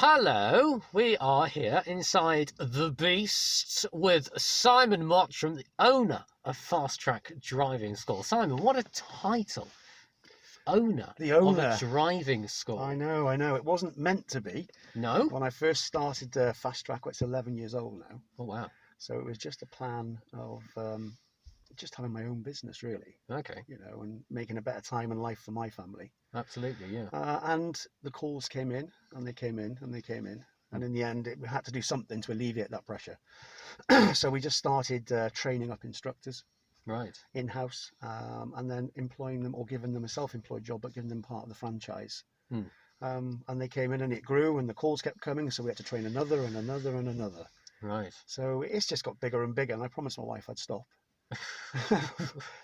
Hello, we are here inside The Beast with Simon Mottram, the owner of Fast Track Driving School. Simon, what a title! Owner The of a owner. driving school. I know. It wasn't meant to be. No? When I first started Fast Track, it's 11 years old now. Oh, wow. So it was just a plan of just having my own business, really, Okay, and making a better time in life for my family. absolutely, yeah. And the calls came in, and they came in, and they came in. And in the end, we had to do something to alleviate that pressure. So we just started training up instructors Right. in-house, and then employing them or giving them a self-employed job, but giving them part of the franchise. Hmm. And they came in and it grew and the calls kept coming, so we had to train another and another and another. Right. So it's just got bigger and bigger, and I promised my wife I'd stop.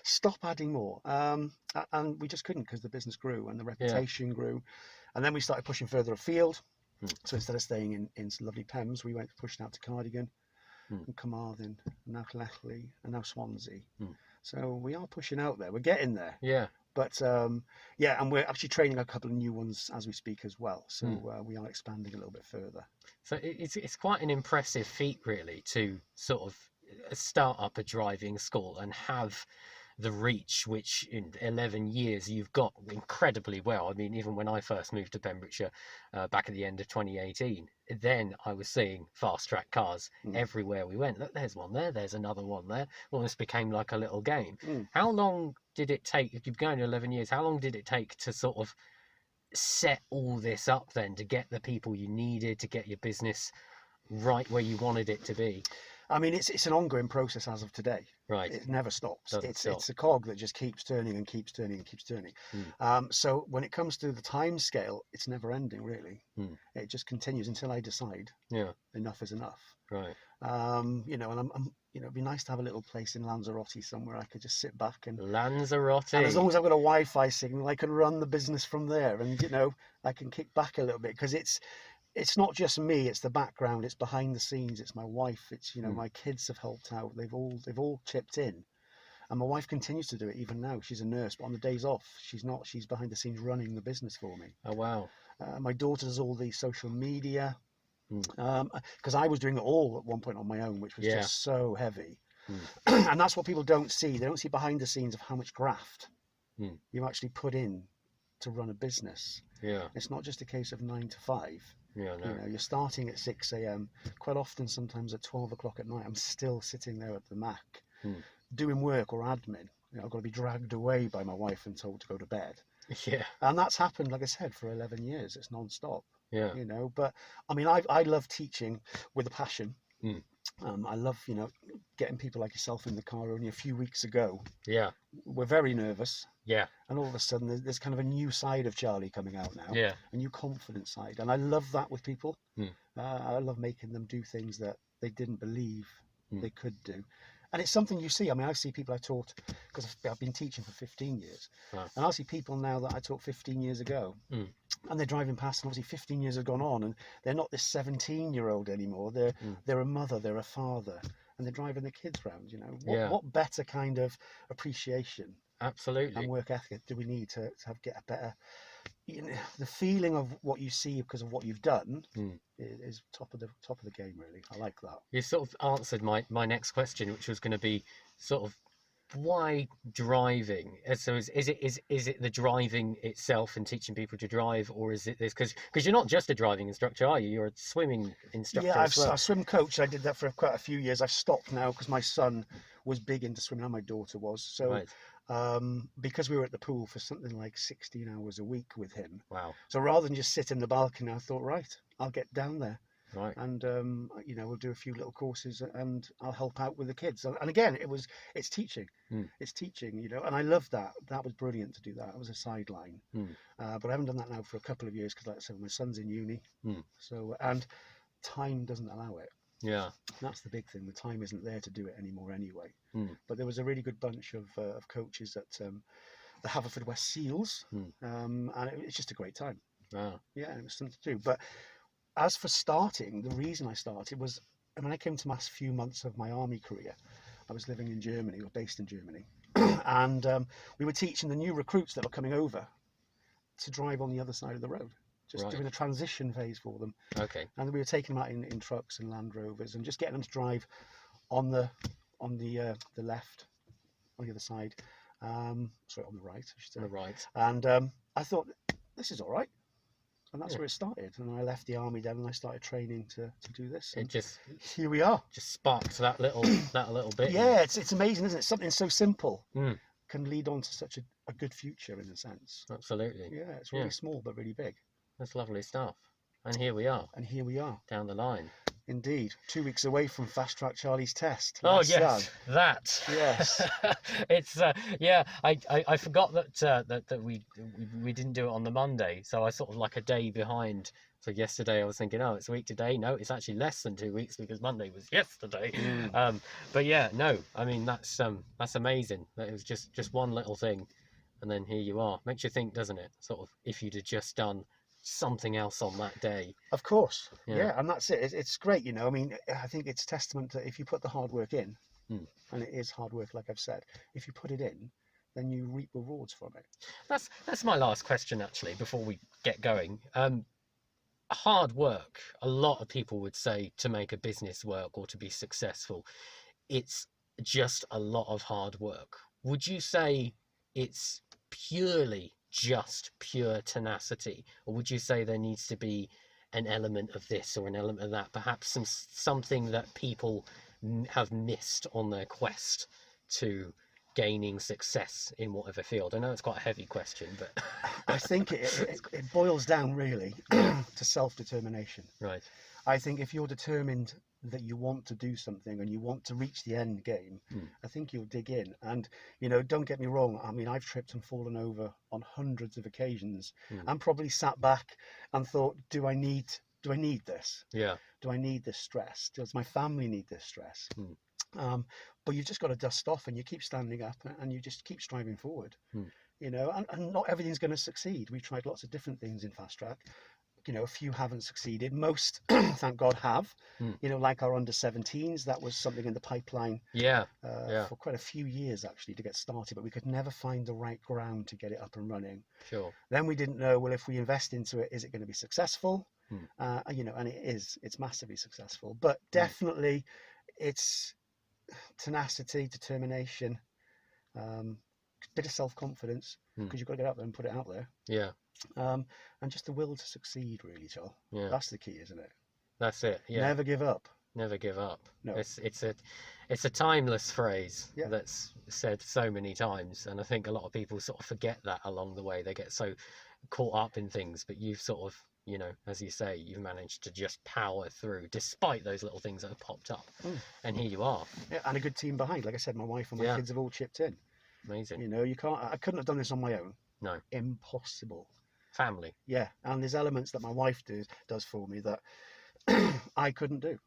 Stop adding more. And we just couldn't, because the business grew and the reputation grew. And then we started pushing further afield. So instead of staying in lovely Thames, we went pushing out to Cardigan and Carmarthen, and now Clechley, and now Swansea. So we are pushing out there. We're getting there. Yeah. But yeah, and we're actually training a couple of new ones as we speak as well. So we are expanding a little bit further. So it's quite an impressive feat, really, to sort of start up a driving school and have the reach which in 11 years you've got incredibly well. I mean, even when I first moved to Pembrokeshire back at the end of 2018, then I was seeing fast track cars everywhere we went. Look, there's one there, there's another one there. Almost became like a little game. How long did it take, if you've been going 11 years, how long did it take to sort of set all this up then, to get the people you needed, to get your business right where you wanted it to be? I mean, it's an ongoing process as of today. Right. It never stops. Doesn't stop. It's a cog that just keeps turning and keeps turning and keeps turning. So when it comes to the time scale, it's never ending, really. It just continues until I decide enough is enough. Right. And I'm it'd be nice to have a little place in Lanzarote somewhere I could just sit back and Lanzarote. And as long as I've got a Wi-Fi signal, I can run the business from there, and I can kick back a little bit, because it's not just me, it's the background, it's behind the scenes, it's my wife, it's my kids have helped out, they've all chipped in, and my wife continues to do it even now. She's a nurse, but on the days off she's behind the scenes running the business for me. Oh, wow. My daughter does all the social media, because I was doing it all at one point on my own, which was just so heavy. And that's what people don't see. They don't see behind the scenes of how much graft you actually put in to run a business. It's not just a case of 9 to 5. No. You're starting at 6 a.m. Quite often, sometimes at 12 o'clock at night, I'm still sitting there at the Mac doing work or admin. I've got to be dragged away by my wife and told to go to bed. Yeah. And that's happened, like I said, for 11 years. It's non-stop. Yeah. But I mean, I love teaching with a passion. I love, getting people like yourself in the car. Only a few weeks ago, we're very nervous. Yeah. And all of a sudden, there's kind of a new side of Charlie coming out now. Yeah. A new confident side. And I love that with people. I love making them do things that they didn't believe they could do. And it's something you see. I mean, I see people I taught, because I've been teaching for 15 years. Right. And I see people now that I taught 15 years ago. And they're driving past, and obviously 15 years have gone on, and they're not this 17-year-old anymore. They're a mother, they're a father, and they're driving the kids around. What better kind of appreciation, absolutely, and work ethic do we need to get a better, the feeling of what you see because of what you've done is top of the game, really. I like that. You sort of answered my next question, which was going to be sort of, why driving? So is it the driving itself and teaching people to drive, or is it this? Because you're not just a driving instructor, are you? You're a swimming instructor. Yeah, as well. I've swim coach. I did that for quite a few years. I've stopped now because my son was big into swimming, and my daughter was. So right. Because we were at the pool for something like 16 hours a week with him. Wow. So rather than just sit in the balcony, I thought, right, I'll get down there. Right. And we'll do a few little courses, and I'll help out with the kids. And again, it's teaching. It's teaching, and I love that. That was brilliant to do that. It was a sideline. But I haven't done that now for a couple of years, because, like I said, my son's in uni. So, and time doesn't allow it. Yeah. That's the big thing. The time isn't there to do it anymore anyway. But there was a really good bunch of coaches at the Haverfordwest Seals, and it's just a great time. Wow. Yeah, it was something to do. But as for starting, the reason I started was when I came to my few months of my army career. I was living in Germany, or based in Germany, and we were teaching the new recruits that were coming over to drive on the other side of the road. just doing a transition phase for them. Okay. And we were taking them out in trucks and Land Rovers and just getting them to drive on the left, on the other side. Sorry, on the right, I should say. On the right. And I thought, this is all right. And that's where it started. And I left the army then, and I started training to do this. And here we are. Just sparked that little bit. Yeah, it's amazing, isn't it? Something so simple can lead on to such a good future, in a sense. Absolutely. Yeah, it's really small but really big. That's lovely stuff. And here we are. And here we are. Down the line. Indeed. 2 weeks away from Fast Track Charlie's test. Oh, yes. That. Yes. It's, I forgot that we didn't do it on the Monday. So I sort of like a day behind. So yesterday I was thinking, oh, it's a week today. No, it's actually less than 2 weeks because Monday was yesterday. But yeah, no, I mean, that's amazing. That it was just one little thing. And then here you are. Makes you think, doesn't it? Sort of, if you'd have just done something else on that day. Of course. Yeah, and that's it. It's great, you know. I mean, I think it's testament to if you put the hard work in, and it is hard work, like I've said, if you put it in, then you reap rewards from it. That's my last question, actually, before we get going. Hard work, a lot of people would say, to make a business work or to be successful, it's just a lot of hard work. Would you say it's purely just pure tenacity, or would you say there needs to be an element of this or an element of that, perhaps something that people have missed on their quest to gaining success in whatever field? I know it's quite a heavy question, but I think it boils down really to self-determination. Right. I think if you're determined that you want to do something and you want to reach the end game, I think you'll dig in. And, you know, don't get me wrong, I mean, I've tripped and fallen over on hundreds of occasions and probably sat back and thought, do I need this? Yeah. Do I need this stress? Does my family need this stress? But you've just got to dust off and you keep standing up and you just keep striving forward. You know, and not everything's going to succeed. We've tried lots of different things in Fast Track. You know, a few haven't succeeded. Most, thank God, have. You know, like our under-17s, that was something in the pipeline. For quite a few years actually to get started, but we could never find the right ground to get it up and running. Sure. Then we didn't know, well, if we invest into it, is it going to be successful? You know, and it is. It's massively successful. But definitely, it's tenacity, determination, bit of self-confidence, because you've got to get out there and put it out there. Yeah. And just the will to succeed, really, Joel. Yeah. That's the key, isn't it? That's it. Yeah. Never give up. Never give up. No. It's a timeless phrase that's said so many times, and I think a lot of people sort of forget that along the way. They get so caught up in things, but you've sort of, you know, as you say, you've managed to just power through despite those little things that have popped up. And here you are. Yeah, and a good team behind. Like I said, my wife and my kids have all chipped in. Amazing. You know, I couldn't have done this on my own. No. Impossible. Family. Yeah, and there's elements that my wife does for me that I couldn't do.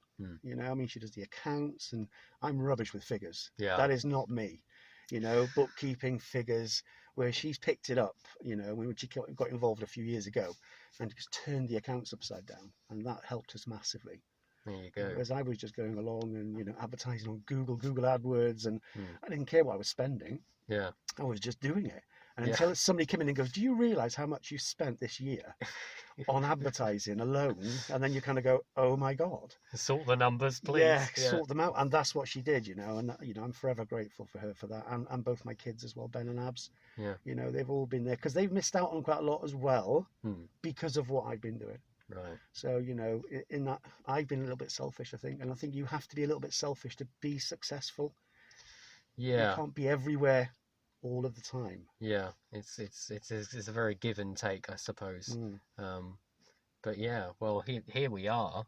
You know, I mean, she does the accounts, and I'm rubbish with figures. Yeah. That is not me. You know, bookkeeping, figures, where she's picked it up, you know, when she got involved a few years ago and just turned the accounts upside down, and that helped us massively. There you go. Whereas I was just going along and, you know, advertising on Google AdWords, and I didn't care what I was spending. Yeah. I was just doing it. And until somebody came in and goes, do you realise how much you spent this year on advertising alone? And then you kind of go, oh my God. Sort the numbers, please. Yeah, sort them out. And that's what she did, you know. And, you know, I'm forever grateful for her for that. And both my kids as well, Ben and Abs. Yeah. You know, they've all been there because they've missed out on quite a lot as well because of what I've been doing. Right. So, you know, in that, I've been a little bit selfish, I think. And I think you have to be a little bit selfish to be successful. Yeah. You can't be everywhere all of the time. Yeah, it's a very give and take, I suppose. But yeah, well, here we are,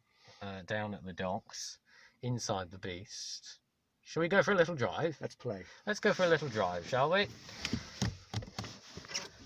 down at the docks, inside the Beast. Shall we go for a little drive? Let's play. Let's go for a little drive, shall we?